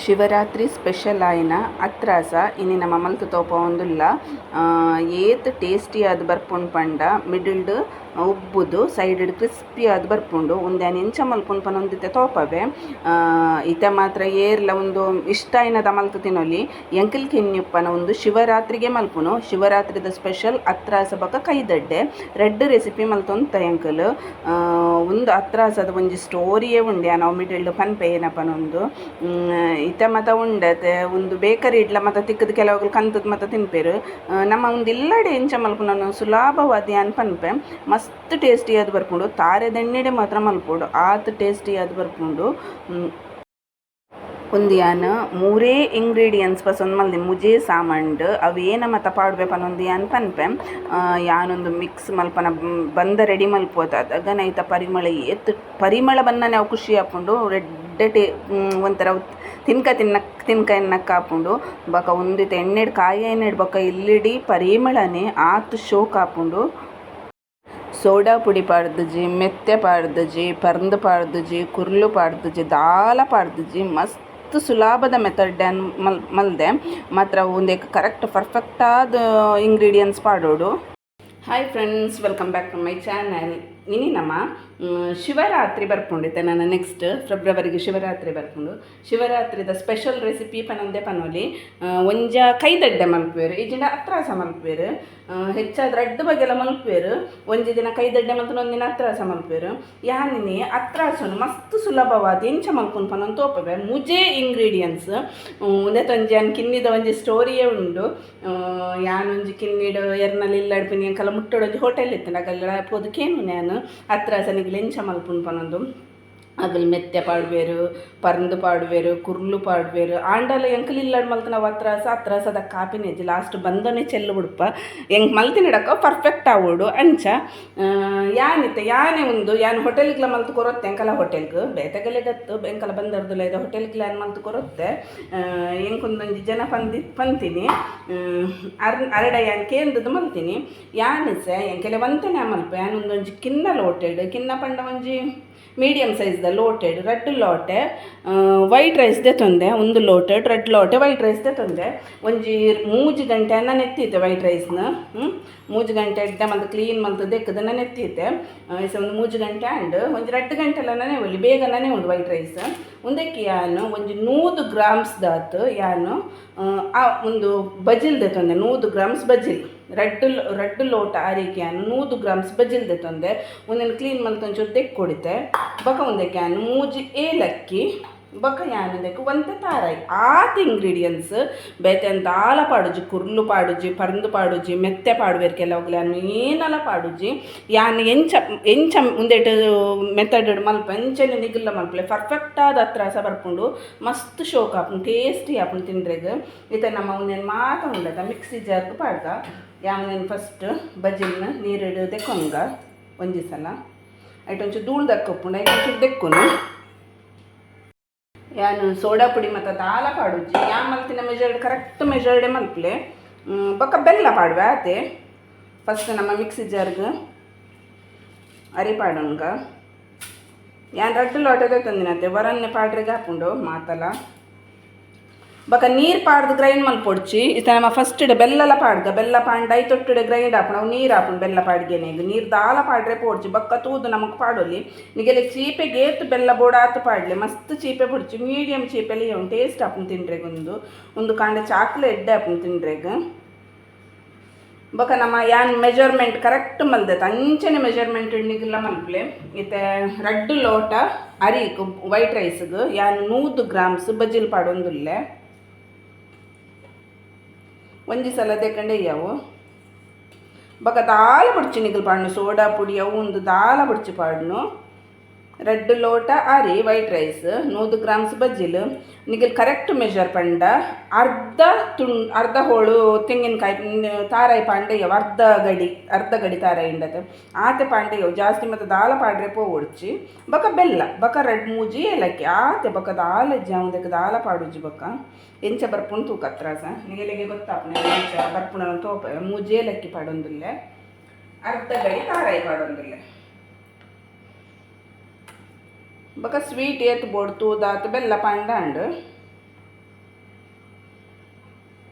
Shivaratri special ಆಯಿನ ಅತ್ರಾಸ ಇನ್ನಿನ ಮಮಲ್ತು ತೋಪೊಂದುಲ್ಲ ಏತ್ tasty ಆದ್ ಬರ್ಪುಂಡು ಪಂಡ ಮಿಡ್ಲ್ಡ್ ಉಬ್ಬುದು ಸೈಡ್ ಕ್ರಿಸ್ಪಿ ಆದ್ ಬರ್ಪುಂಡು ಉಂದ್ಯಾನ್ ಎಂಚ ಮಲ್ಪುಂಡು ಪನೊಂದಿತ್ತೆ ತೋಪವೆ ಇತ ಮಾತ್ರ ಏರ್ಲ ಒಂದು ಇಷ್ಟ ಆಯ್ನದ ಮಲ್ತು ತಿನ್ನೊಲಿ ಎಂಕಲ್ ಕಿನ್ಯುಪ್ಪನ ಒಂದು ಶಿವರಾತ್ರಿಗೆ ಮಲ್ಪುನು ಶಿವರಾತ್ರಿದ ಸ್ಪೆಷಲ್ ಅತ್ರಾಸ ಬಕ ಕೈದಡ್ಡೆ ರೆಡ್ ರೆಸಿಪಿ ಮಲ್ತೊಂತ ಎಂಕಲ್ ಒಂದು ಅತ್ರಾಸದ ಒಂಜಿ ಸ್ಟೋರಿಯೇ ಉಂಡೆ ನಾವು ಮಿಡ್ಲ್ಡ್ ಪನ್ಪೆ ಏನಪ್ಪನೊಂದು ಇತ ಮತ ಉಂಡತೆ ಒಂದು ಬೇಕರಿ ಇಡ್ಲ ಮತ ತಿಕ್ಕದ ಕೆಲವು ಕಂತದ ಮತ ತಿನ್ಪೇರು ನಮ್ಮ ಒಂದು ಇಲ್ಲಡೆ ಎಂಚ ಮಲ್ಪುನ ಸುಲಭವಾದಿ ಅನ್ ಪನ್ಪೆ ಮಸ್ತ್ ಟೇಸ್ಟಿ ಆದ್ ಬರ್ಪುಂಡು ತಾರೆದೆಣ್ಣೆಡೆ ಮಾತ್ರ ಮಲ್ಪೋಡು ಆತ್ ಟೇಸ್ಟಿ ಆದ್ ಬರ್ಪುಂಡು ಒಂದಿಯಾನ್ ಮೂರೇ ಇಂಗ್ರೀಡಿಯೆಂಟ್ಸ್ ಪಸಂದ್ ಮಲ್ದಿ ಮುಜೇ ಸಾಮಂಡ್ ಅವೇನ ಮತ ಪಾಡ್ವೆ ಪನೊಂದಿಯಾನ್ ಪನ್ಪೆ ಯಾನೊಂದು ಮಿಕ್ಸ್ ಮಲ್ಪನ ಬಂದ ರೆಡಿ ಮಲ್ಪೋದ ಅದಾಗ ನೈತ ಪರಿಮಳ ಏತ್ ಪರಿಮಳ ಬನ್ನ ನಾವು ಖುಷಿ ಹಾಕೊಂಡು ರೆಡ್ ಒಂಥರ ತಿನ್ಕ ಎನ್ನಕ್ಕೆ ಹಾಕೊಂಡು ಬಕ ಒಂದಿತ್ತು ಎಣ್ಣೆಡ್ ಕಾಯಿ ಎಣ್ಣೆಡ್ ಬಕ ಇಲ್ಲಿಡಿ ಪರಿಮಳನೆ ಆತ್ ಶೋಕ್ ಹಾಕೊಂಡು ಸೋಡಾ ಪುಡಿ ಪಾಡ್ದಜಿ ಮೆತ್ತೆ ಪಾಡ್ದಜಿ ಪರ್ಂದ್ ಪಾಡ್ದಜಿ ಕುರ್ಲು ಪಾಡ್ದಜಿ ದಾಲ ಪಾಡ್ದಜಿ ಮಸ್ತ್ ಸುಲಭದ ಮೆಥಡ್ ಮಲ್ದೆ ಮಾತ್ರ ಒಂದೇ ಕರೆಕ್ಟ್ ಪರ್ಫೆಕ್ಟ್ ಆದ ಇಂಗ್ರೀಡಿಯೆಂಟ್ಸ್ ಪಾಡೋಡು. Hi friends, welcome back to my channel. ಇನಿ ನಮ್ಮ ಶಿವರಾತ್ರಿ ಬರ್ಪುಂಡಿತ್ತೆ ನಾನು ನೆಕ್ಸ್ಟ್ ಫೆಬ್ರವರಿಗೆ ಶಿವರಾತ್ರಿ ಬರ್ಪುಂಡು ಶಿವರಾತ್ರಿದ ಸ್ಪೆಷಲ್ ರೆಸಿಪಿ ಪನೊಂದೆ ಪನೊಲಿ ಒಂಜ ಕೈದಡ್ಡೆ ಮಲ್ಪುವೆರು ಈಜಿಂಡ ಅತ್ರಾಸ ಮಲ್ಪುವೆರು ಹೆಚ್ಚಾದ ರಡ್ಡು ಬಗೆಲ ಮಲ್ಪುವೆರು ಒಂಜಿ ದಿನ ಕೈದಡ್ಡೆ ಮಲ್ತು ಒಂದಿನ ಅತ್ರಾಸ ಮಲ್ಪುವೆರು ಯಾನಿನಿ ಅತ್ರಾಸನು ಮಸ್ತ್ ಸುಲಭವಾದ ಎಂಚ ಮಲ್ಪುನ್ ಪನೊಂದು ತೋಪವೆ ಮುಜೇ ಇಂಗ್ರೀಡಿಯೆಂಟ್ಸ್ ಒಂದೇ ತಂಜಾನ್ ಕಿನ್ನಿದ ಒಂಜಿ ಸ್ಟೋರಿಯೇ ಉಂಡು ಯಾನೊಂಜಿ ಕಿನ್ನಿಡು ಎರ್ನಲ್ಲಿ ಇಲ್ಲಡ್ಪಿನಿ ಎಂಕಲ್ಲ ಮುಟ್ಟೊಡೊಂಜಿ ಹೋಟೆಲ್ ಇತ್ತು ಅಗಲ್ಲ ಪೋದಕ್ಕೇನು ನಾನು ಅತ್ರಾಸನಿಗೆ ಎಂಚ ಮಲ್ಪುನ್ ಪನೊಂದು ಅಗಲ್ ಮೆತ್ತೆ ಪಾಡ್ವೇರು ಪರ್ಂದು ಪಾಡ್ವೇರು ಕುರ್ಲು ಪಾಡ್ವೇರು ಆಂಡಲ ಎಂಕಲ್ ಇಲ್ಲಡ್ ಮಲ್ತು ನಾವು ಅತ್ರಾಸದ ಕಾಪಿನೇಜಿ ಲಾಸ್ಟ್ ಬಂದನೆ ಚೆಲ್ಲು ಬಿಡುಪ ಹೆಂಗೆ ಮಲ್ತಿನಿಡಕ್ಕ ಪರ್ಫೆಕ್ಟ್ ಆವೋಡು ಅಂಚ ಯಾನೆ ಒಂದು ಯಾನು ಹೋಟೆಲ್ಗ್ಲ ಮಲ್ತು ಕೊರತ್ತೆ ಎಂಕಲ ಹೋಟೆಲ್ಗೆ ಬೇತಗಲೆ ಗತ್ತು ಎಂಕಲ ಬಂದರ್ದುಲ್ಲ ಇದು ಹೋಟೆಲ್ಗ್ಲ ಯಾನು ಮಲ್ತು ಕೊರತ್ತೆ ಎಂಕೊಂದೊಂದು ಜನ ಪಂತೀನಿ ಅರಡ ಯಾನ್ ಕೇಂದ್ರದ್ದು ಮಲ್ತೀನಿ ಯಾನಿಸ ಎಂಕೆಲೆ ಒಂತನೇ ಮಲ್ಪ ಯಾನೊಂದೊಂಜಿ ಕಿನ್ನ ಲೋಟೆಡ್ ಕಿನ್ನ ಪಂಡ ಒಂಜಿ ಮೀಡಿಯಮ್ ಸೈಜ್ದ ಲೋಟೆಡ್ ರೆಡ್ ಲೋಟೆ ವೈಟ್ ರೈಸ್ದೆ ತೊಂದೆ ಒಂದು ಲೋಟೆಡ್ ರೆಡ್ ಲೋಟೆ ವೈಟ್ ರೈಸ್ದೆ ತೊಂದೆ ಒಂಜಿ 3 ಗಂಟೆ ಅನ್ನ ನೆತ್ತಿತ್ತೆ ವೈಟ್ ರೈಸ್ನ 3 ಗಂಟೆ ಎಡ್ಡೆ ಮತ್ತು ಕ್ಲೀನ್ ಮತ್ತು ದೆಕ್ಕದನ್ನ ನೆತ್ತಿತ್ತೆ ಒಂದು 3 ಗಂಟೆ ಆ್ಯಂಡ್ ಒಂಜಿ 2 ಗಂಟೆಲ್ಲ ನನೆ ಒಳ್ಳಿ ಬೇಗ ನನೆ ಉಂಡು ವೈಟ್ ರೈಸ್ ಒಂದಕ್ಕೆ ಯಾನು ಒಂಜಿ 100 ಗ್ರಾಮ್ಸ್ ದಾತು ಯಾನು ಒಂದು ಬಜಿಲ್ದೆ ತೊಂದೆ 100 ಗ್ರಾಮ್ಸ್ ಬಜಿಲ್ ರೆಡ್ ಲೋಟ ಆರಿಕೆ ಯಾನು 100 ಗ್ರಾಮ್ಸ್ ಬಜಿಲ್ದೆ ತೊಂದೆ ಒಂದನ್ನು ಕ್ಲೀನ್ ಮಲ್ತು ಒಂಚೂರು ತೆಕ್ಕೊಡಿತೆ ಬಕ ಒಂದಕ್ಕೆ ಯಾನು 3 ಏಲಕ್ಕಿ ಬಕ ಯಾನದಕ್ಕೆ ಒಂತೆ ತಾರಾಯಿ ಆತ್ ಇಂಗ್ರೀಡಿಯೆಂಟ್ಸ್ ಬೇತೆ ಅಂತ ಆಲ ಪಾಡುಜಿ ಕುರ್ಲು ಪಾಡುಜಿ ಪರ್ಂದು ಪಾಡುಜಿ ಮೆತ್ತೆ ಪಾಡುವೇರು ಕೆಲವು ಯಾನು ಏನಲ್ಲ ಪಾಡುಜಿ ಯಾನು ಎಂಚ ಮುಂದೆಟ್ ಮೆಥಡ್ ಮಲ್ಪ ಎಂಚನೆ ನಿಗಿಲ್ಲ ಮಲ್ಪಲೆ ಪರ್ಫೆಕ್ಟ್ ಆದ ಅತ್ರಾಸ ಬರ್ಕೊಂಡು ಮಸ್ತ್ ಶೋಕ್ ಹಾಪುಂಡು ಟೇಸ್ಟಿ ಹಾಪುಂಡು ತಿಂದ್ರೆಗ್ ಈತ ನಮ್ಮ ಒಂದೇನು ಮಾತ ಉಂಡದ ಮಿಕ್ಸಿ ಜಾರ್ಗೆ ಪಾಡ್ಗ ಯಾವನೇನು ಫಸ್ಟ್ ಬಜಿಲ್ನ ನೀರಿಡು ತೆಕ್ಕೊಂಗ ಒಂಜಿ ಸಲ ಐಟೊಂಚು ಧೂಳು ದಕ್ಕಪ್ಪುಂಡು ಐಟೊಂಚೂರು ದೆಕ್ಕುನು ಯಾನು ಸೋಡಾ ಪುಡಿ ಮತ್ತು ದಾಲ ಪಾಡುಜಿ ಯಾ ಮಲ್ತಿನ ಮೆಜರ್ಡ್ ಕರೆಕ್ಟ್ ಮೆಜರ್ಡೆ ಮಲ್ಪಲೆ ಬೊಕ್ಕ ಬೆಲ್ಲ ಪಾಡುವೆ ಆತೆ ಫಸ್ಟ್ ನಮ್ಮ ಮಿಕ್ಸಿ ಜಾರ್ಗೆ ಅರಿ ಪಾಡೋನ್ಗ ಯಾನು ರೆಡ್ ಲೋಟದೆ ತಂದಿನತ್ತೆ ವರನ್ನೆ ಪಾಡ್ರಿಗೆ ಹಾಕೊಂಡು ಮಾತಲ್ಲ ಬಕ ನೀರು ಪಾಡ್ದು ಗ್ರೈಂಡ್ ಮಲ್ಪೊಡ್ಚಿ ಇತ ನಮ್ಮ ಫಸ್ಟ್ ಬೆಲ್ಲಲ ಪಾಡ್ಗ ಬೆಲ್ಲ ಪಾಂಡ್ ಐತೊಟ್ಟುಡೆ ಗ್ರೈಂಡ್ ಹಾಪುಂಡು ಅವು ನೀರು ಹಾಪುಂಡು ಬೆಲ್ಲ ಪಾಡ್ಗೆನೆಗ್ ನೀರು ದಾಲ ಪಾಡ್ರೆ ಪೋಡ್ಚಿ ಬಕ್ಕ ತೂದು ನಮಗೆ ಪಾಡೋಲಿ ನಿಗೆಲ್ಲ ಚೀಪೆಗೆ ಏತು ಬೆಲ್ಲ ಬೋಡಾತು ಪಾಡ್ಲೆ ಮಸ್ತ್ ಚೀಪೆ ಪೊಡ್ಚಿ ಮೀಡಿಯಮ್ ಚೀಪೆಲಿ ಅವ್ನು ಟೇಸ್ಟ್ ಹಾಪುಂಡು ತಿಂಡ್ರೆಗ್ ಒಂದು ಕಾಂಡೆ ಚಾಕ್ಲೆ ಎಡ್ಡೆ ಹಾಪುಂಡು ತಿಂಡ್ರೆಗ್ ಬಕ ನಮ್ಮ ಯಾನ್ ಮೆಜರ್ಮೆಂಟ್ ಕರೆಕ್ಟ್ ಮಲ್ದೈತೆ ಅಂಚನೆ ಮೆಜರ್ಮೆಂಟ್ ನಿಗಿಲ್ಲ ಮಲ್ಪಲೆ ಇತ್ತೆ ರೆಡ್ ಲೋಟ ಅರಿಕು ವೈಟ್ ರೈಸ್ಗೆ ಯಾನ್ 100 ಗ್ರಾಮ್ಸ್ ಬಜಿಲ್ ಪಾಡೊಂದುಲ್ಲೆ ಒಂಜಿ ಸಲ ತೆಕ್ಕಂಡೆ ಅವು ಬಕ ದಾಲ ಬುಡ್ಚಿ ನಿಗಲ್ ಪಾಡ್ನು ಸೋಡಾ ಪುಡಿ ಅವು ಒಂದು ದಾಲ ಬುಡ್ಚಿ ಪಾಡ್ನು ರೆಡ್ ಲೋಟ ಅರಿ ವೈಟ್ ರೈಸ್ 100 ಗ್ರಾಮ್ಸ್ ಬಜ್ಜಿಲ್ ನಿಗಲ್ ಕರೆಕ್ಟ್ ಮೆಜರ್ ಪಂಡ ಅರ್ಧ ಹೋಳು ತೆಂಗಿನಕಾಯಿ ತಾರಾಯಿ ಪಾಂಡೆಯವು ಅರ್ಧ ಗಡಿ ತಾರಾಯಿ ಇಂಡತೆ ಆತೆ ಪಾಂಡೆಯವು ಜಾಸ್ತಿ ಮತ್ತು ದಾಲ ಪಾಡ್ರೆ ಪೋ ಒಡ್ಚಿ ಬಕ ಬೆಲ್ಲ ಬಕ ರೆಡ್ ಮೂಜಿ ಏಲಕ್ಕಿ ಆತೆ ಬಕ ದಾಲ ಜಾವುದಕ್ಕೆ ದಾಲ ಪಾಡುಜಿ ಬಕ ಎಂಚ ಬರ್ಪುಂಡು ತೂಕ ಅತ್ರಾಸ ನಿಗಲಿಗೆ ಗೊತ್ತಾಪನೆ ಎಂಚ ಬರ್ಪುಣ ತೋಪ ಮೂಜಿ ಏಲಕ್ಕಿ ಪಾಡೊಂದುಲ್ಲೆ ಅರ್ಧ ಗಡಿ ತಾರಾಯಿ ಪಾಡೊಂದುಲ್ಲೆ बका स्वीट येत बोड तूद आत बेल्ल पांडांड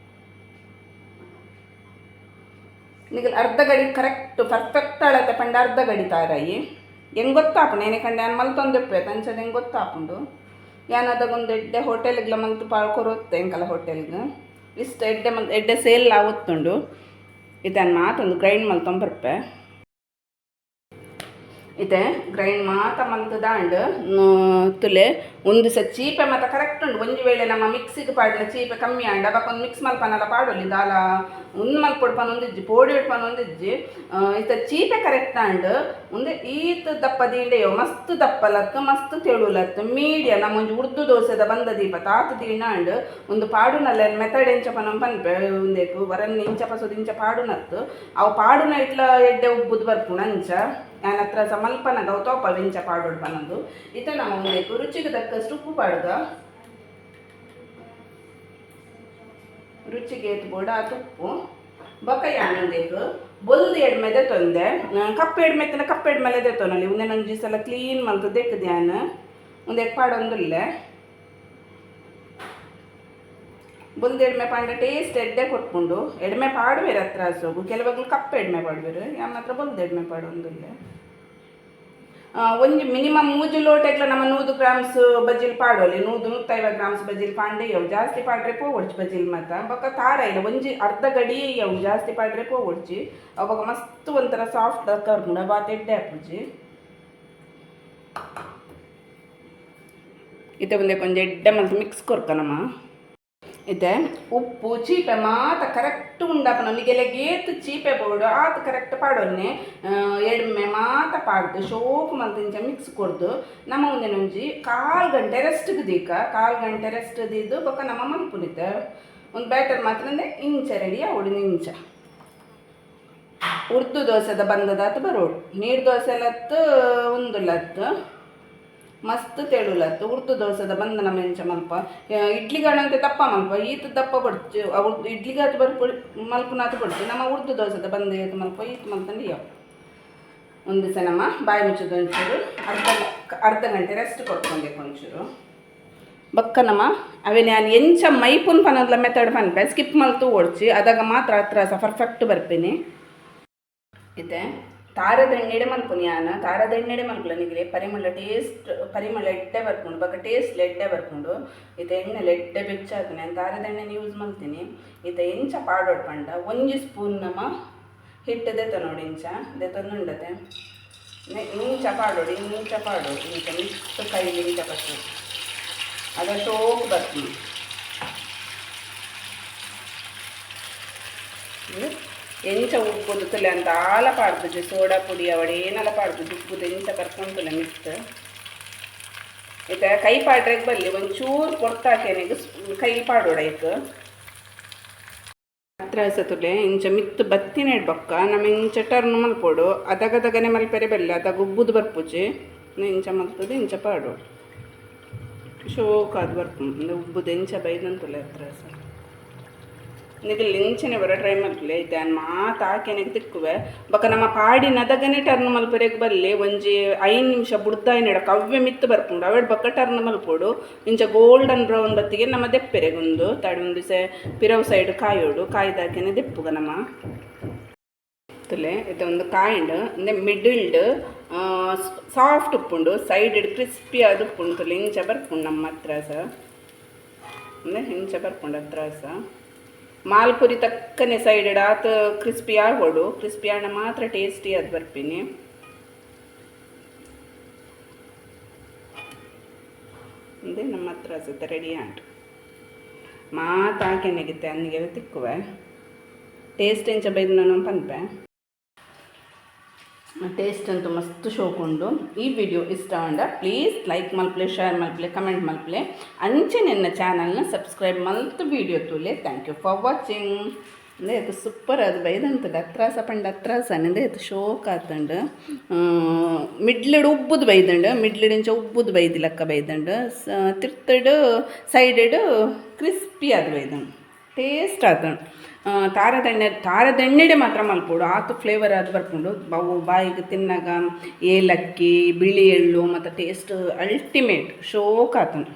ನಿಗಲ್ ಅರ್ಧ ಗಡಿ ಕರೆಕ್ಟ್ ಪರ್ಫೆಕ್ಟ್ ಅಳತೆ ಪಂಡ ಅರ್ಧ ಗಡಿ ತಾರಾಯಿ ಹೆಂಗೆ ಗೊತ್ತಾಪುಂಡು ಏನೇ ಕಂಡು ನಾನು ಮಲ್ತೊಂದಿಪ್ಪೆ ತಂಚದ ಹೆಂಗೆ ಗೊತ್ತಾಪುಂಡು ಯಾನದಾಗೊಂದು ಎಡ್ಡೆ ಹೋಟೆಲ್ಗಳ ಮಲ್ತು ಪಾಳ್ಕೊರೊತ್ತೆ ಎಂಕಲ ಹೋಟೆಲ್ಗೆ ಇಷ್ಟು ಎಡ್ಡೆ ಸೇಲ್ ಆವತ್ತುಂಡು ಇದನ್ನು ಮಾತೊಂದು ಗ್ರೈಂಡ್ ಮಲ್ತೊಂಬರ್ಪೆ ಇದೆ ಗ್ರೈಂಡ್ ಮಾತ ಮಂತು ದಾಂಡ್ ತುಲೆ ಒಂದು ಸ ಚೀಪೆ ಮತ್ತು ಕರೆಕ್ಟ್ ಉಂಡು ಒಂಜಿ ವೇಳೆ ನಮ್ಮ ಮಿಕ್ಸಿಗೆ ಪಾಡಲ ಚೀಪೆ ಕಮ್ಮಿ ಆಂಡ ಬಕ್ಕೊಂದು ಮಿಕ್ಸ್ ಮಲ್ಪನಲ್ಲ ಪಾಡೋಲಿ ದಾಲ ಒಂದು ಮಲ್ಪೊಡ್ಪನ ಒಂದಿಜ್ಜಿ ಪೋಡಿ ಉಡ್ಪನ ಒಂದಿಜ್ಜಿ ಇತ್ತ ಚೀಪೆ ಕರೆಕ್ಟ್ ಆಂಡ್ ಮುಂದೆ ಈತ ದಪ್ಪ ದೀಂಡೆಯೋ ಮಸ್ತ್ ದಪ್ಪಲತ್ತು ಮಸ್ತ್ ತೆಳುಲತ್ತು ಮೀಡಿಯ ನಮ್ಮ ಒಂಜಿ ಉರ್ದು ದೋಸೆದ ಬಂದ ದೀಪ ತಾತು ದೀಂಡಾಂಡ್ ಒಂದು ಪಾಡುನಲ್ಲ ಮೆಥಡ್ ಎಂಚಪನ ಪನ್ಪೆ ಒಂದೇಕು ವರನ್ ಇಂಚ ಪಸೋದು ಇಂಚ ಪಾಡುನತ್ತು ಅವು ಪಾಡುನ ಇಟ್ಲ ಎಡ್ಡೆ ಉಬ್ಬುದು ಬರ್ಪುಣ ಅಂಚ ನಾನು ಹತ್ರ ಸಮಲ್ಪನ ಗೌತೋಪ ವೆಂಚ ಪಾಡೋಡು ಬನ್ನದು ಇತ ನಾವು ಒಂದೇಕು ರುಚಿಗೆ ತಕ್ಕಷ್ಟು ಉಪ್ಪು ಪಾಡುಗ ರುಚಿಗೆ ಎತ್ಬೋಡ ಆ ತುಪ್ಪು ಬೊಕ್ಕ ಯಾನೊಂದೇಕು ಬೊಲ್ದು ಎಡ್ಮೆದೆ ತೊಂದೆ ಕಪ್ಪು ಎಡ್ಮೆತ್ತನ ಕಪ್ಪು ಎಡ್ಮೆಲೆದೆ ತೊನಲ್ಲಿ ಒಂದೇ ನಂಜಿ ಸಲ ಕ್ಲೀನ್ ಮಲ್ತು ದೆಕ್ಕದ್ಯಾನ ಒಂದೇಕು ಪಾಡೊಂದುಲ್ಲೆ ಬೊಲ್ದು ಎಡ್ಮೆ ಪಾಂಡ ಟೇಸ್ಟ್ ಎಡ್ಡೆ ಕೊಟ್ಕೊಂಡು ಎಡ್ಮೆ ಪಾಡುವೇರು ಹತ್ರ ಸೋಗು ಕೆಲವಾಗಲು ಕಪ್ಪು ಎಡ್ಮೆ ಪಾಡುವೇರು ಯಾಮ ಹತ್ರ ಬೊಲ್ದು ಎಡ್ಮೆ ಪಾಡೊಂದುಲ್ಲೆ ಒಂಜಿ ಮಿನಿಮಮ್ 3 ಲೋಟೆಗ್ಲ ನಮ್ಮ 100 ಗ್ರಾಮ್ಸ್ ಬಜ್ಜಿಲ್ ಪಾಡೋಲಿ 150 ಗ್ರಾಮ್ಸ್ ಬಜ್ಜಿಲ್ ಪಾಂಡೆ ಅವು ಜಾಸ್ತಿ ಪಾಡ್ರೆ ಪೋಗೊಡ್ಚಿ ಬಜ್ಜಿಲ್ ಮತ್ತ ಬೊಕ್ಕ ತಾರ ಇಲ್ಲ ಒಂಜಿ ಅರ್ಧ ಗಡಿ ಅವು ಜಾಸ್ತಿ ಪಾಡ್ರೆ ಪೋಗೊಡ್ಚಿ ಅವಾಗ ಮಸ್ತ್ ಒಂಥರ ಸಾಫ್ಟ್ ಕರ್ಮುಂಡ ಬಾತ್ ಎಡ್ಡೆ ಹಾಪುಜಿ ಇತ್ತೆ ಒಂದೇ ಕೊಂಚ ಎಡ್ಡೆ ಮಲ್ತು ಮಿಕ್ಸ್ ಕೊರ್ಕನಮ್ಮ ಇದೆ ಉಪ್ಪು ಚೀಪೆ ಮಾತ ಕರೆಕ್ಟ್ ಉಂಡಪ್ಪ ನಮಗೆಲ್ಲ ಗೇತು ಚೀಪೆ ಬೋರ್ಡು ಆತ ಕರೆಕ್ಟ್ ಪಾಡೊನ್ನೆ ಎಡ್ಮೆ ಮಾತ ಪಾಡ್ದು ಶೋಕು ಮಲ್ತಿಂಚ ಮಿಕ್ಸ್ ಕೊಡ್ದು ನಮ್ಮ ಮುಂದೆ ಒಂಜಿ 1/4 ಗಂಟೆ ರೆಸ್ಟ್ಗೆ ದೀಕ 1/4 ಗಂಟೆ ರೆಸ್ಟ್ ದಿದ್ದು ಬೊಕ್ಕ ನಮ್ಮ ಮಲ್ಪುನಿತ ಒಂದು ಬ್ಯಾಟರ್ ಮಾತ್ರ ಇಂಚ ರೆಡಿ ಅವಡಿನ ಇಂಚ ಉರ್ದು ದೋಸೆದ ಬಂದದಾತು ಬರೋಡು ನೀರು ದೋಸೆ ಲತ್ತು ಒಂದು ಲತ್ತು ಮಸ್ತ್ ತೆಳುಲತ್ತು ಉರ್ದು ದೋಸೆದ ಬಂದನ ಮೆಂಚ ಮಲ್ಪ ಇಡ್ಲಿಗಾಣಂತೆ ದಪ್ಪ ಮಲ್ಪ ಈತ ದಪ್ಪ ಬಡ್ಚು ಅವ್ರ ಇಡ್ಲಿಗಾತು ಬರ್ಪೊಡಿ ಮಲ್ಪನಾತು ಬಡ್ಚು ನಮ್ಮ ಉರ್ದು ದೋಸೆದ ಬಂದ ಏತು ಮಲ್ಪ ಈತ ಮಲ್ತಂಡು ಯಾವ ಒಂದು ದಿವಸ ನಮ್ಮ ಬಾಯಿ ಮುಚ್ಚೋದು ಒಂಚೂರು ಅರ್ಧ ಗಂಟೆ ರೆಸ್ಟ್ ಕೊಟ್ಕೊಂಡೆ ಒಂಚೂರು ಬಕ್ಕ ನಮ್ಮ ಅವೇ ನಾನು ಎಂಚ ಮೈಪುನ್ ಪನೋದ್ಲ ಮೆಥಡ್ ಪನ್ಪೆ ಸ್ಕಿಪ್ ಮಲ್ತು ಓಡ್ಚಿ ಅದಾಗ ಮಾತ್ರ ಹತ್ರ ಸಹ ಪರ್ಫೆಕ್ಟ್ ಬರ್ಪೇನೆ ಇದೆ ತಾರದೆಣ್ಣೆಡೆ ಮಲ್ಪುನಿ ಯಾನ ತಾರದೆಣ್ಣೆಡೆ ಮಲ್ಪುಲ ನಿಗಲಿ ಪರಿಮಳ ಎಡ್ಡೆ ಬರ್ಕೊಂಡು ಬಕ್ಕ ಟೇಸ್ಟ್ ಎಡ್ಡೆ ಬರ್ಕೊಂಡು ಇದು ಎಣ್ಣೆ ಎಡ್ಡೆ ಬೆಚ್ಚಾಗ್ತೀನಿ ನಾನು ತಾರದೆಣ್ಣೆನ ಯೂಸ್ ಮಾಡ್ತೀನಿ ಇದು ಎಂಚ ಪಾಡೋಡು ಪಂಡ 1 ಸ್ಪೂನ್ ನಮ್ಮ ಹಿಟ್ಟದೆ ನೋಡಿ ಇಂಚ ಇದೆ ತಂದುಂಡತೆ ಇಂಚ ಪಾಡೋಡು ಇಂಚ ಮಿಕ್ಸ್ ಕೈಲಿ ಇಂಚ ಪಟ್ಟು ಅದ ಶೋಕ್ ಬರ್ತೀನಿ ಎಂಚ ಉಪ್ಪುದು ತುಲೆ ಅಂತ ಆಲ ಪಾಡ್ದು ಸೋಡಾ ಪುಡಿ ಅವಡೇನೆಲ್ಲ ಪಾಡ್ದು ಉಪ್ಪುದು ಎಂಚ ಕರ್ಕೊಂತುಲೆ ಮಿಕ್ಸ್ ಇದು ಕೈ ಪಾಡ್ರೆಗೆ ಬರಲಿ ಒಂಚೂರು ಕೊಡ್ತಾಕೇನೆಗೆ ಕೈ ಪಾಡೋಡಾಯ್ತು ಹತ್ರ ಸತುಲೆ ಇಂಚ ಮಿತ್ತು ಬತ್ತಿನ ಇಡ್ಬಕ್ಕ ನಮ್ಮ ಇಂಚ ಟರ್ನ್ ಮಲ್ಪೋಡು ಅದಗದಗನೆ ಮಲ್ಪೆರೆ ಬರಲಿ ಅದಾಗ ಉಬ್ಬುದು ಬರ್ಪುಜಿ ಇಂಚ ಮಲ್ತದೆ ಇಂಚ ಪಾಡೋಡು ಶೋಕಾದು ಬರ್ಪುಂಡು ಉಬ್ಬುದು ಎಂಚ ಬೈದಂತುಲೆ ಹತ್ರ ಸ ನಿಗಲ್ ಇಂಚನೆ ಬರೋ ಟ್ರೈ ಮಲ್ಪಲೆ ಇದ್ದಾನೆ ಮಾತು ಹಾಕೇನೆಗೆ ತಿಕ್ಕುವೆ ಬಕ್ಕ ನಮ್ಮ ಪಾಡಿನದಗನೆ ಟರ್ನ್ ಮಲ್ಪರೆಗೆ ಬರಲಿ ಒಂಜಿ 5 ನಿಮಿಷ ಬುಡ್ದಾಯಿನ ಕವ್ವೆ ಮಿತ್ತು ಬರ್ಪುಂಡು ಅವೆಡ್ ಬಕ್ಕ ಟರ್ನ್ ಮಲ್ಪೋಡು ಇಂಚ ಗೋಲ್ಡನ್ ಬ್ರೌನ್ ಬತ್ತಿಗೆ ನಮ್ಮ ದೆಪ್ಪೆರೆಗೊಂದು ತಡಿ ಒಂದು ದಿವಸ ಪಿರವು ಸೈಡ್ ಕಾಯೋಡು ಕಾಯ್ದಾಕೇನೆ ದೆಪ್ಪುಗ ನಮ್ಮ ತುಲೆ ಇದೊಂದು ಕಾಯಿಂಡ್ ಅಂದರೆ ಮಿಡ್ಲ್ಡ್ ಸಾಫ್ಟ್ ಉಪ್ಪುಂಡು ಸೈಡ್ ಕ್ರಿಸ್ಪಿ ಆದ ಉಪ್ಪುಂಡು ತುಲೆ ಇಂಚ ಬರ್ಪುಂಡು ನಮ್ಮ ಹತ್ರ ಸಹ ಅಂದರೆ ಇಂಚ ಬರ್ಪುಂಡು ಹತ್ರ ಸಹ ಮಾಲ್ಪುರಿ ತಕ್ಕನೆ ಸೈಡೆಡ್ ಆತ ಕ್ರಿಸ್ಪಿ ಆಗೋಡು ಕ್ರಿಸ್ಪಿ ಆಣ ಮಾತ್ರ ಟೇಸ್ಟಿ ಅದು ಬರ್ತೀನಿ ಅಂದರೆ ನಮ್ಮ ಹತ್ರ ಸತ್ತ ರೆಡಿ ಆಂಟು ಮಾತಾಕೆನೆಗಿತ್ತೆ ಅನ್ನಿಗೆ ತಿಕ್ಕುವೆ ಟೇಸ್ಟ್ ಎಂಚ ಬೈದು ನಾನು ಪನ್ಪೆ ಟೇಸ್ಟ್ ಅಂತೂ ಮಸ್ತ್ ಶೋಕುಂಡು ಈ ವಿಡಿಯೋ ಇಷ್ಟ ಆಂಡ ಪ್ಲೀಸ್ ಲೈಕ್ ಮಲ್ಪಲೆ ಶೇರ್ ಮಲ್ಪಲೆ ಕಮೆಂಟ್ ಮಲ್ಪಲೆ ಅಂಚೆ ನನ್ನ ಚಾನಲ್ನ ಸಬ್ಸ್ಕ್ರೈಬ್ ಮಲ್ತು ವಿಡಿಯೋ ತೂಲೆ ಥ್ಯಾಂಕ್ ಯು ಫಾರ್ ವಾಚಿಂಗ್ ಅಂದರೆ ಅದು ಸೂಪರ್ ಅದು ಬೈದಂತದ ಹತ್ರಾಸ ಪಂಡ ಹತ್ರಾಸ ಅಂದರೆ ಅದು ಶೋಕ್ ಆತಂಡು ಮಿಡ್ಲಿಡ್ ಉಬ್ಬುದು ಬೈದಂಡು ಮಿಡ್ಲಿಡಿಂಚ ಉಬ್ಬುದು ಬೈದಿಲಕ್ಕ ಬೈದಂಡು ತಿರ್ತಡು ಸೈಡೆಡು ಕ್ರಿಸ್ಪಿ ಅದು ಬೈದಂಡು ಟೇಸ್ಟ್ ಆತಂಡು ತಾರದೆಣ್ಣೆಡೆ ಮಾತ್ರ ಮಲ್ಪೋಡು ಆತು ಫ್ಲೇವರ್ ಅದು ಬರ್ಕೊಂಡು ಬಾಯಿಗೆ ತಿನ್ನಾಗ ಏಲಕ್ಕಿ ಬಿಳಿ ಎಳ್ಳು ಮತ್ತು ಟೇಸ್ಟ್ ಅಲ್ಟಿಮೇಟ್ ಶೋಕ್ ಆತಂಡು